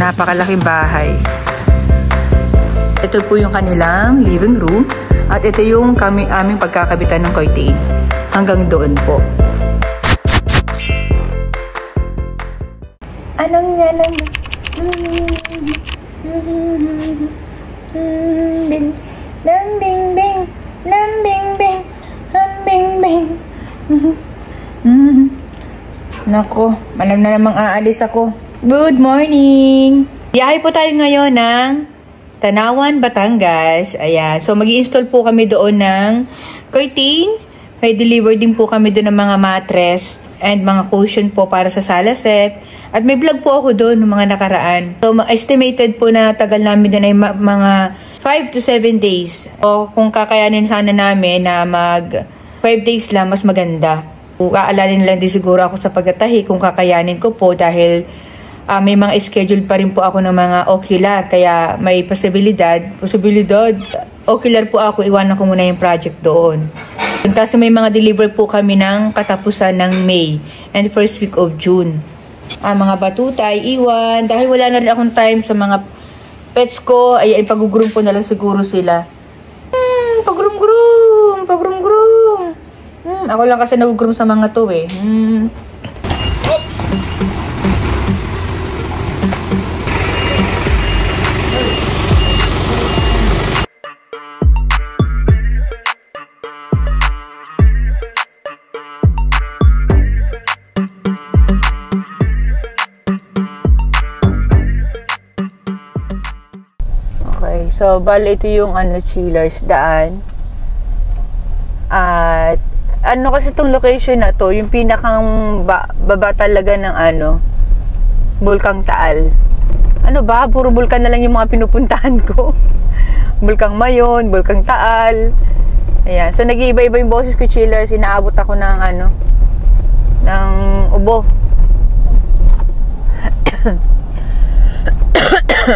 Napakalaking bahay. Ito po yung kanilang living room. At ito yung aming pagkakabitan ng curtain. Hanggang doon po. Anong yan lang? Lambing-bing, lambing-bing, lambing-bing. Nako, malam na namang aalis ako. Good morning! Biyahe po tayo ngayon ng Tanawan, Batangas. Ayan. So, mag-i-install po kami doon ng curtain. May deliver din po kami doon ng mga mattress and mga cushion po para sa sala set. At may vlog po ako doon ng mga nakaraan. So, estimated po na tagal namin doon ay mga 5 to 7 days. O kung kakayanin sana namin na mag 5 days lang, mas maganda. Aalalin lang din siguro ako sa pagtatahi kung kakayanin ko po dahil may mga schedule pa rin po ako ng mga ocular. Kaya may posibilidad. Ocular po ako, iwanan ko muna yung project doon. Kasi may mga deliver po kami ng katapusan ng May and first week of June. Mga batuta ay iwan. Dahil wala na rin akong time sa mga pets ko, ay pag-groom ko na lang siguro sila. Pag-groom. Ako lang kasi nag-groom sa mga to eh. Okay, so bali ito yung chillers daan. At kasi itong location na to, yung pinakang baba talaga ng Bulkang Taal. Puro bulkan na lang yung mga pinupuntahan ko. Bulkang Mayon, Bulkang Taal. Ayan, so nag-iiba-iba yung boses ko, chillers. Inaabot ako ng ng ubo.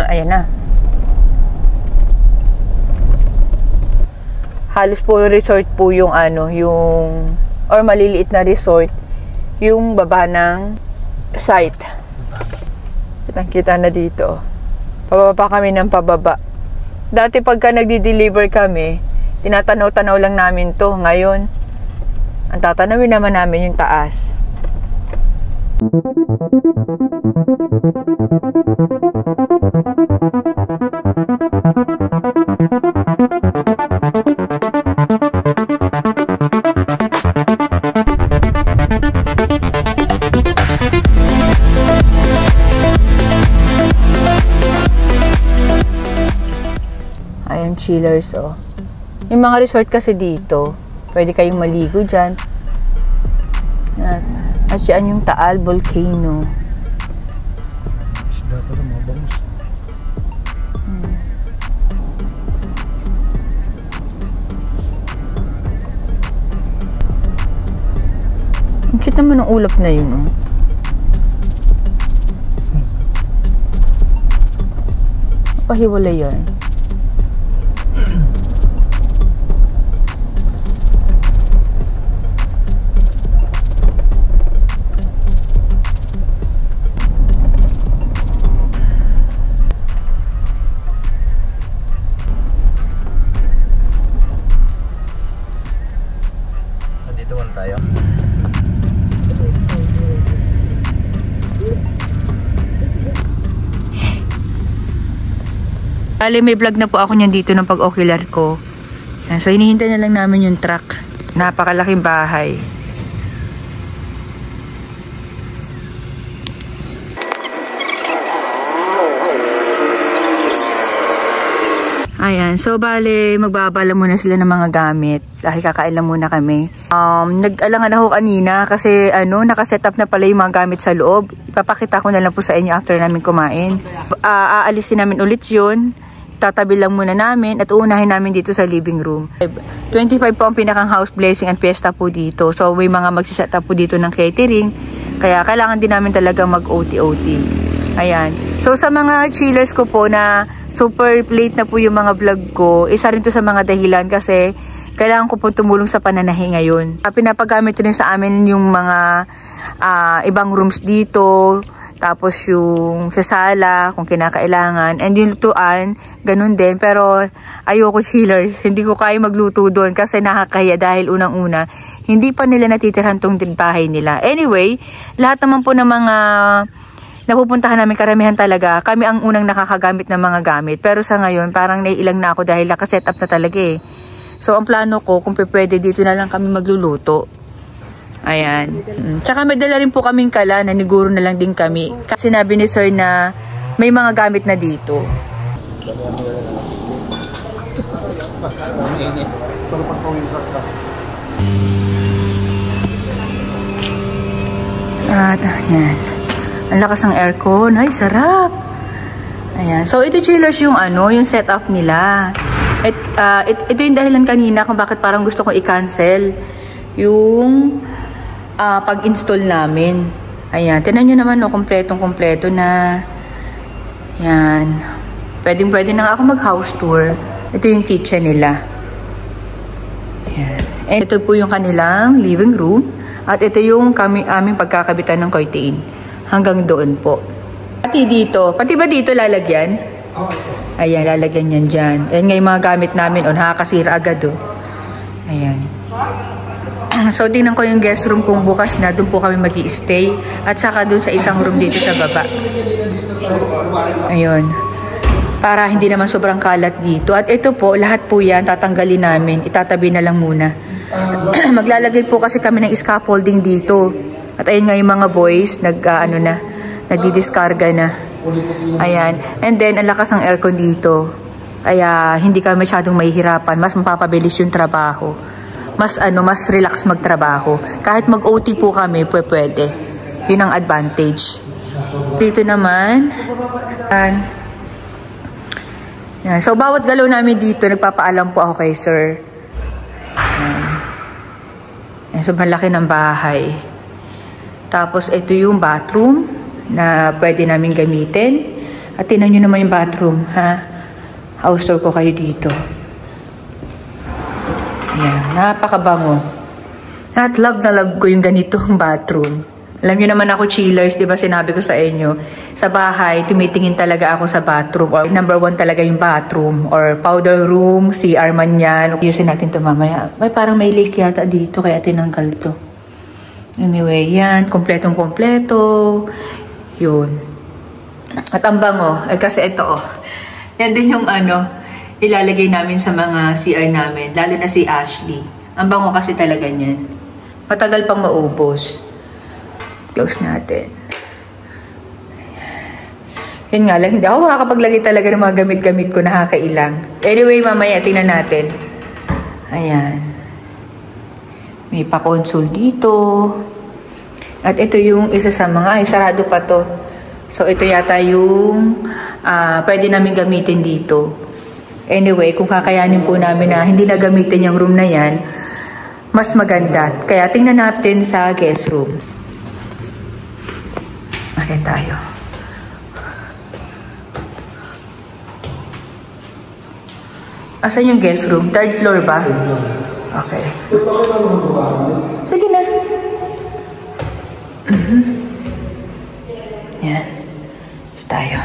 Ayan na. Halos puro resort po yung or maliliit na resort yung baba ng site. Kitang-kita na dito. Pababa kami ng pababa. Dati pagka nagdi-deliver kami, tinatanaw-tanaw lang namin to. Ngayon, ang tatanawin naman namin yung taas. Chillers, oh. Yung mga resort kasi dito, pwede kayong maligo dyan. At yan yung Taal Volcano. Isda pala, mga bangus. Ang cute naman ng ulap na yun, oh. Pahiwala yan. Bale, may vlog na po ako niyan dito ng pag-ocular ko. So, hinihintay na lang namin yung truck. Napakalaking bahay. Ayan. So, bale, magbabala muna sila ng mga gamit. Dahil kakain lang muna kami. Nag-alangan ako kanina kasi, nakaset up na pala yung mga gamit sa loob. Ipapakita ko na lang po sa inyo after namin kumain. Aalisin namin ulit yun. Tatabi lang muna namin at uunahin namin dito sa living room. 25 po ang pinakang house blessing and fiesta po dito. So, may mga magsiset up po dito ng catering. Kaya, kailangan din namin talaga mag-OT-OT. Ayan. So, sa mga chillers ko po na super late na po yung mga vlog ko, isa rin to sa mga dahilan kasi kailangan ko po tumulong sa pananahi ngayon. Pinapagamit rin sa amin yung mga ibang rooms dito. Tapos yung sa sala, kung kinakailangan. And yung lutuan, ganun din. Pero ayoko chillers. Hindi ko kaya magluto doon kasi nakakaya dahil unang-una, hindi pa nila natitirhan tong bahay nila. Anyway, lahat naman po ng mga napupuntahan namin, karamihan talaga, kami ang unang nakakagamit ng mga gamit. Pero sa ngayon, parang naiilang na ako dahil nakaset up na talaga eh. So, ang plano ko, kung pwede, dito na lang kami magluluto. Ayan. Tsaka may dala rin po kaming kala, naniguro na lang din kami. Kasi sinabi ni sir na may mga gamit na dito. At ayan. Ang lakas ng aircon. Ay, sarap. Ayan. So, ito chillers yung yung setup nila. Ito yung dahilan kanina kung bakit parang gusto kong i-cancel yung pag-install namin. Ayan. Tignan nyo naman, no, kompletong-kompleto na. Ayan. Pwede na ako mag-house tour. Ito yung kitchen nila. Ayan. And ito po yung kanilang living room. At ito yung aming pagkakabitan ng curtain. Hanggang doon po. Pati dito. Pati ba dito lalagyan? Ayan, lalagyan yan dyan. Ayan nga yung mga gamit namin. O, nakakasira agad, o. Ayan. So, tingnan ko yung guest room kung bukas na. Doon po kami mag-i-stay. At saka doon sa isang room dito sa baba. Ayun. Para hindi naman sobrang kalat dito. At ito po, lahat po yan, tatanggalin namin. Itatabi na lang muna. Maglalagay po kasi kami ng scaffolding dito. At ayun nga yung mga boys, nagdidiskarga na. Ayan. And then, ang lakas ng aircon dito. Kaya, hindi kami masyadong mahihirapan. Mas mapapabilis yung trabaho. Mas relax magtrabaho. Kahit mag-OT po kami, pwede. Yun ang advantage. Dito naman, yan. So, bawat galaw namin dito, nagpapaalam po ako kay sir. Yan. So, malaki ng bahay. Tapos, ito yung bathroom na pwede namin gamitin. At tinan nyo naman yung bathroom, ha? House tour ko kayo dito. Yan, napakabango. At love na love ko yung ganitong bathroom. Alam nyo naman ako chillers, di ba sinabi ko sa inyo, sa bahay, tumitingin talaga ako sa bathroom. Or number 1 talaga yung bathroom. Or powder room, CR man yan. Usin natin ito mamaya. May parang may leak yata dito, kaya tinanggal to. Anyway, yan, kompletong-kompleto. Yun. At ang bango, kasi ito yan din yung ilalagay namin sa mga CR namin, lalo na si Ashley. Ang bango kasi talaga niyan. Matagal pang maubos. Close natin. Yun nga lang, hindi ako makakapaglagay talaga ng mga gamit-gamit ko, nakakailang. Anyway, mamaya tingnan natin. Ayan. May pa-console dito. At ito yung isa sa mga, sarado pa to. So, ito yata yung pwede namin gamitin dito. Anyway, kung kakayanin po namin na hindi na gamitin yung room na yan, mas maganda. Kaya tingnan natin sa guest room. Okay tayo. Asan yung guest room? 3rd floor ba? Okay. Sige na. Yan. Tayo.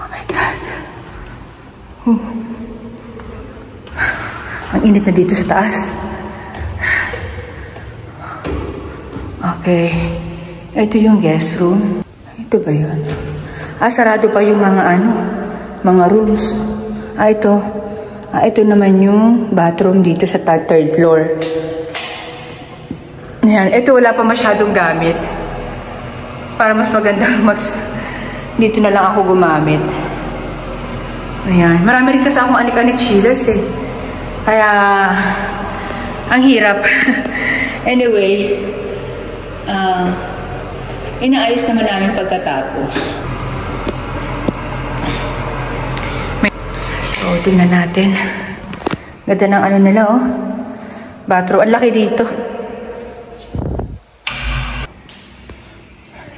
Oh my God. Ang init na dito sa taas. Okay. Ito yung guest room. Ito ba yun? Sarado pa yung mga rooms. Ito. Ito naman yung bathroom dito sa 3rd floor. Ayan. Ito wala pa masyadong gamit. Para mas maganda, dito na lang ako gumamit. Ayan. Marami rin kasi akong anik-anik chillers eh. Kaya, ang hirap. Anyway, inaayos naman namin pagkatapos. So, tingnan natin. Ganda ng nila, bathroom. Ang laki dito.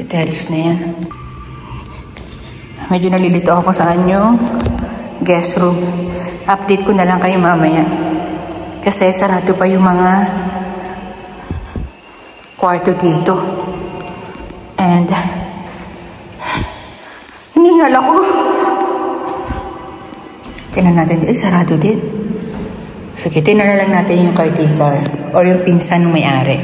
Terrace na yan. Medyo nalilito ako saan yung guest room. Update ko na lang kayo mamaya. Kasi sarado pa yung mga kwarto dito. And hiningal ako. Tingnan natin. Sarado din. Sige, tingnan na lang natin yung caretaker or yung pinsan ng may-ari.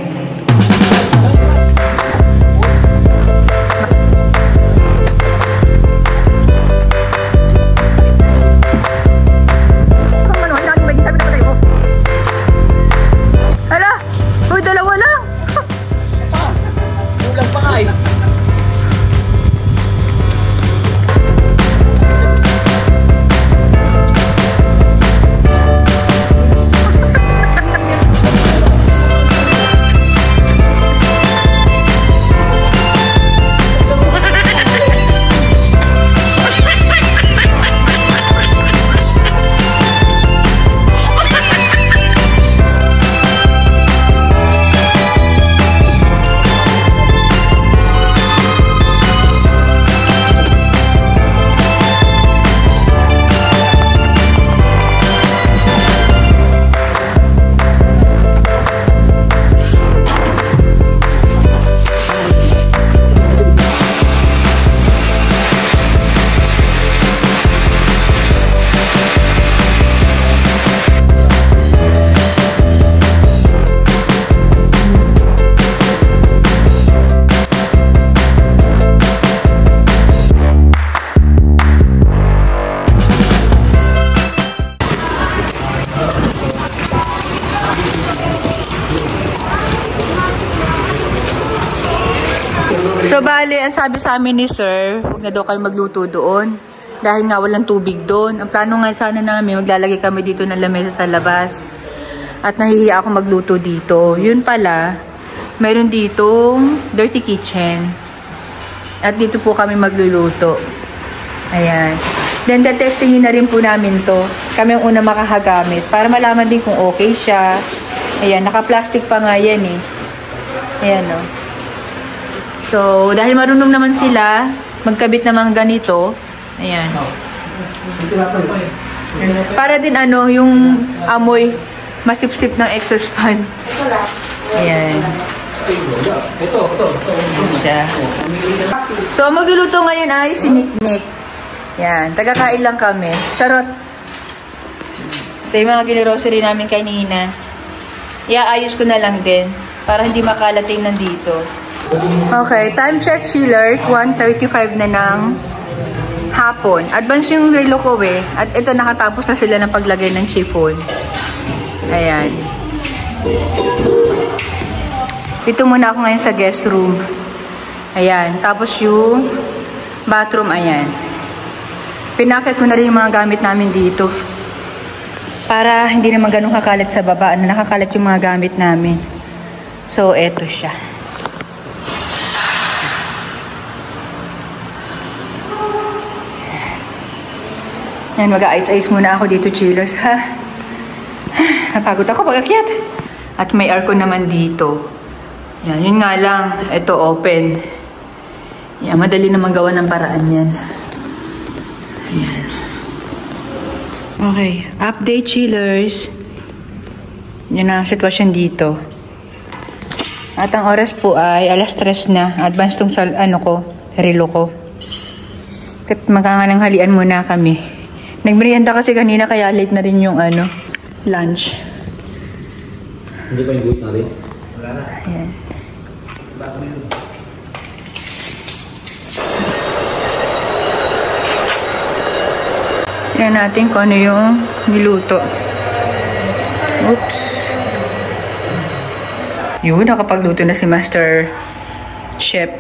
So, bali, ang sabi sa amin ni Sir, huwag na daw kayo magluto doon. Dahil nga walang tubig doon. Ang plano nga sana namin, maglalagay kami dito ng lamesa sa labas. At nahihiya ako magluto dito. Yun pala, mayroon ditong dirty kitchen. At dito po kami magluluto. Ayan. Then, testingin na rin po namin to. Kami ang una makahagamit. Para malaman din kung okay siya. Ayan, naka-plastic pa nga yan eh. Ayan o. So, dahil marunong naman sila magkabit ng mga ganito, ayan. Para din ano, yung amoy masipsip ng exhaust fan. Ayan. Ayan siya. So, magluluto ngayon ay siniknik. Ayan, tagakain lang kami. Charot. Ito yung mga ginirocery namin kanina. Iaayos ko na lang din para hindi makalating nandito. Okay, time check chillers, 1:35 na ng hapon. Advance yung relo ko eh. At ito, nakatapos na sila ng paglagay ng chiffon. Ayan. Ito muna ako ngayon sa guest room. Ayan. Tapos yung bathroom, ayan. Pinakit ko na rin yung mga gamit namin dito. Para hindi naman ganun kakalat sa baba. Nakakalat yung mga gamit namin. So, eto siya. Yan, mag-a-ice-ice muna ako dito, chillers, ha? Napagod ako pag-akyat. At may aircon naman dito. Yan, yun nga lang. Ito, open. Yan, madali naman gawa ng paraan yan. Ayan. Okay, update, chillers. Yan ang sitwasyon dito. At ang oras po ay alas 3 na. Advance tong ano ko, relo ko. Kat magkangananghalian muna kami. Nagmerienda kasi kanina kaya late na rin yung ano, lunch. Hindi pa yung good natin? Wala na. Ayan. Tignan natin kung ano yung niluto. Oops. Yun, nakapagluto na si Master Chef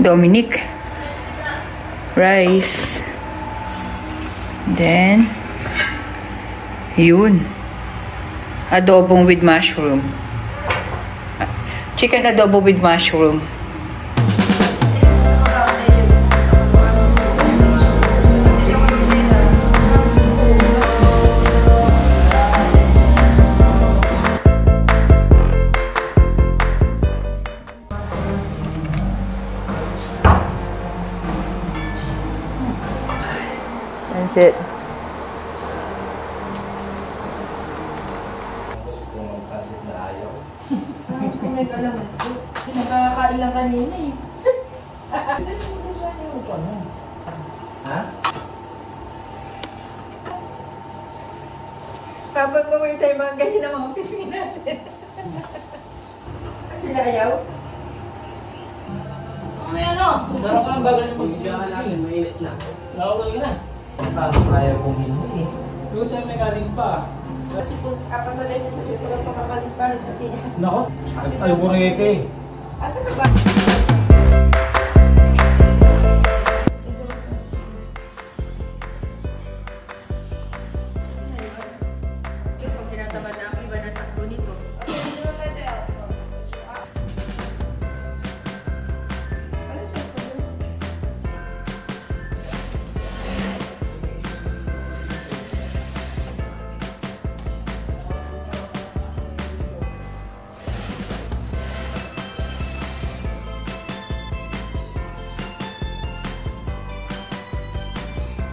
Dominic. Rice. Then, yun. Adobong with mushroom. Chicken adobo with mushroom. That's it. kanina eh. Ha? Kapag mawala tayo mga ganyan ang mga pisngi natin. At sila ayaw? May ano? Darang ka ng bagal yung Bigyan ka namin, mainit na. Nakakul ka na. Kaso ayaw kong hindi eh. Yung tayo may galing pa. Kasi kung kapag na-resa sa sipuro, pakapalik-balik sa siya. Nako, ay bureke. Asa ka ba? Yung pag tinatamad na ang iba na takbo nito.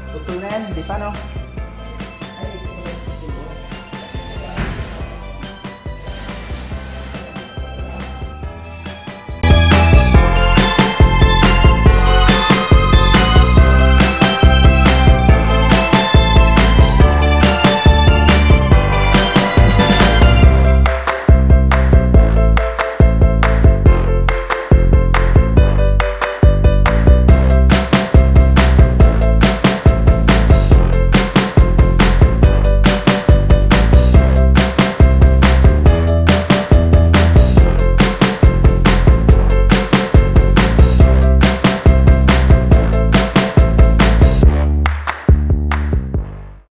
Putol na yan, hindi pa no?